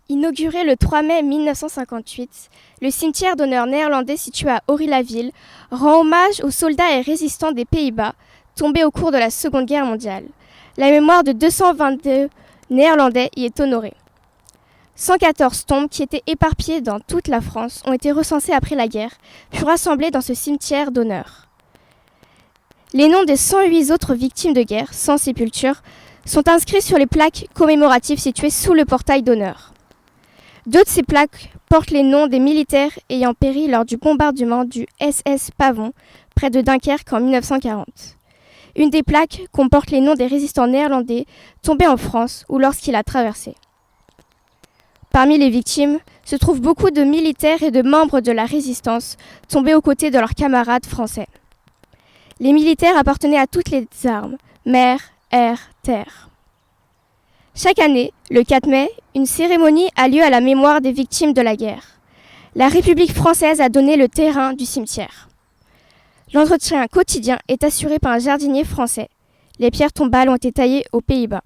Inauguré le 3 mai 1958, le cimetière d'honneur néerlandais situé à Ory-la-Ville rend hommage aux soldats et résistants des Pays-Bas tombés au cours de la Seconde Guerre mondiale. La mémoire de 222 Néerlandais y est honorée. 114 tombes qui étaient éparpillées dans toute la France ont été recensées après la guerre, puis rassemblées dans ce cimetière d'honneur. Les noms des 108 autres victimes de guerre, sans sépulture, sont inscrits sur les plaques commémoratives situées sous le portail d'honneur. Deux de ces plaques portent les noms des militaires ayant péri lors du bombardement du SS Pavon, près de Dunkerque en 1940. Une des plaques comporte les noms des résistants néerlandais tombés en France ou lorsqu'il a traversé. Parmi les victimes se trouvent beaucoup de militaires et de membres de la résistance tombés aux côtés de leurs camarades français. Les militaires appartenaient à toutes les armes, mer, air, terre. Chaque année, le 4 mai, une cérémonie a lieu à la mémoire des victimes de la guerre. La République française a donné le terrain du cimetière. L'entretien quotidien est assuré par un jardinier français. Les pierres tombales ont été taillées aux Pays-Bas.